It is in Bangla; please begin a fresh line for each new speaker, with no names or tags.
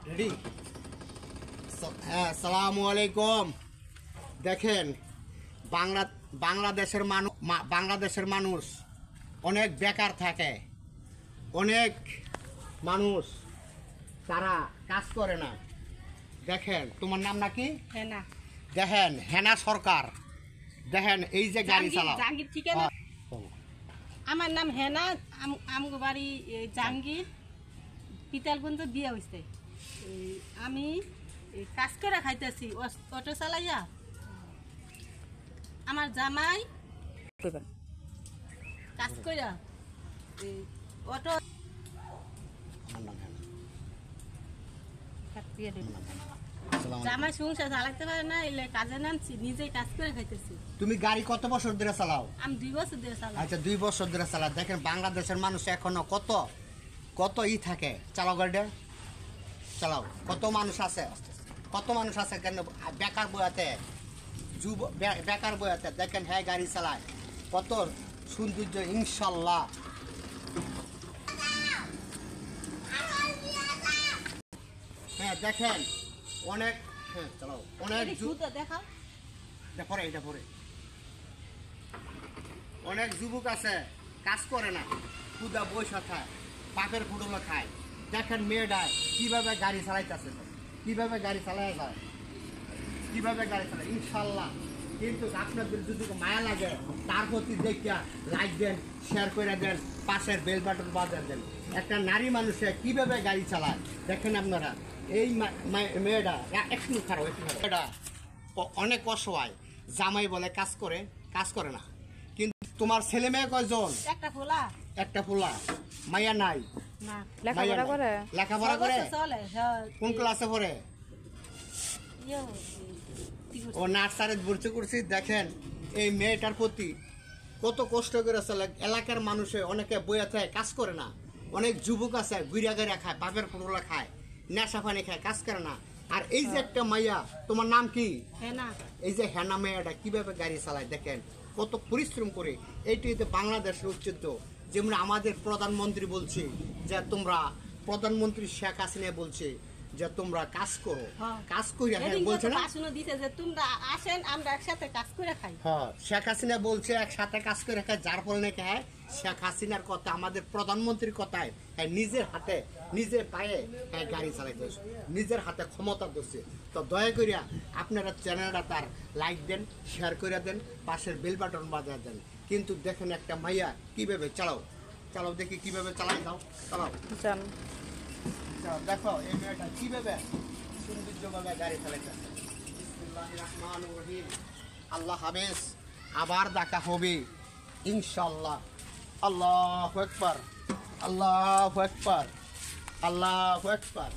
রেডি। আসসালামু আলাইকুম। দেখেন বাংলাদেশের মানুষ অনেক বেকার থাকে, অনেক মানুষ তারা কাজ করে না। দেখেন তোমার নাম নাকি?
হেনা।
দেখেন হেনা সরকার, দেখেন এই যে গাড়ি চালাও।
জাহাঙ্গীর ঠিকানা? আমার নাম হেনা, আমগো বাড়ি জাহাঙ্গীর, পিতালগঞ্জ বিয়ে হয়েছে। আমি কাজ করে খাইতেছি অটো চালাইয়া। আমার জামাই কাজ কইরা অটো জামাই সংসার চালাইতে পারে না, এলে কাজে নামছি, নিজেই কাজ করে খাইতেছি।
তুমি গাড়ি কত বছর ধরে চালাও?
আমি 2 বছর ধরে চালাই।
আচ্ছা 2 বছর ধরে চালাও। দেখেন বাংলাদেশের মানুষ এখনো কত থাকে। চালাও গাড়িটা, চালাও। কত মানুষ আছে কেন বেকার বয়াতে, বেকার বয়াতে দেখেন হ্যাঁ গাড়ি চালায়, কত সৌন্দর্য। ইনশাল্লাহ হ্যাঁ দেখেন অনেক, হ্যাঁ চালাও। অনেক অনেক যুবক আছে কাজ করে না, ক্ষুদা বৈশা খায়, বাপের ফুটবল খায়। দেখেন মেয়েটা কিভাবে গাড়ি চালাইতেছে, কিভাবে গাড়ি চালায় যায়, কিভাবে গাড়ি চালায়। ইনশাল্লাহ কিন্তু আপনাদের যদি মায়া লাগে তার প্রতি দেখিয়া লাইক দেন, শেয়ার করে দেন, পাশের বেল বাটন বাজার দেন। একটা নারী মানুষে কিভাবে গাড়ি চালায় দেখেন আপনারা। এই মেয়েটা একটু খারাপ, মেয়েটা অনেক অসহায়। জামাই বলে কাজ করে না। কিন্তু তোমার ছেলে মেয়ে কয়জন? একটা পোলা। মাইয়া নাই? লেখাপড়া করে। কোন ক্লাসে পড়ে? ও নার্সারিতে ভর্তি করছি। দেখেন এই মেয়েটার প্রতি কত কষ্ট করে চলে। এলাকার মানুষে অনেকে বইয়া থাকে, কাজ করে না। অনেক যুবক আছে গুড়িয়া গাড়িয়া খায়, বাপের ফুটবলা খায়, নেশা পানি খায়, কাজ করে না। আর এই যে একটা মাইয়া, তোমার নাম কি?
হেনা। এই
যে হেনা মেয়েটা কিভাবে গাড়ি চালায় দেখেন, কত পরিশ্রম করে। এইটি বাংলাদেশের ঐতিহ্য। যেমন আমাদের প্রধানমন্ত্রী বলছে যে তোমরা, প্রধানমন্ত্রী শেখ হাসিনা বলছে যে তোমরা কাজ করো, কাজ করে বলছে না,
তোমরা আসেন আমরা একসাথে কাজ করে খাই।
হ্যাঁ শেখ হাসিনা বলছে একসাথে কাজ করে খাই। যার ফলে নাকি শেখ হাসিনার কথা, আমাদের প্রধানমন্ত্রীর কথায় নিজের হাতে, নিজের পায়ে গাড়ি চালাইতে, নিজের হাতে ক্ষমতা দিচ্ছে। তো দয়া করিয়া আপনারা চ্যানেলটা তার লাইক দেন, শেয়ার করে দেন, পাশের বেল বাটন বাজায় দেন। কিন্তু দেখেন একটা মাইয়া কিভাবে চালাও দেখি কিভাবে চালাই দাও, চালাও। দেখো এই মেয়েটা কিভাবে সৌন্দর্যভাবে গাড়ি চালাইতেছে। বিসমিল্লাহির রহমানির রহিম। আল্লাহ হাফেজ, আবার দেখা হবে ইনশাল্লাহ। আল্লাহু আকবার, আল্লাহু আকবার, আল্লাহু আকবার।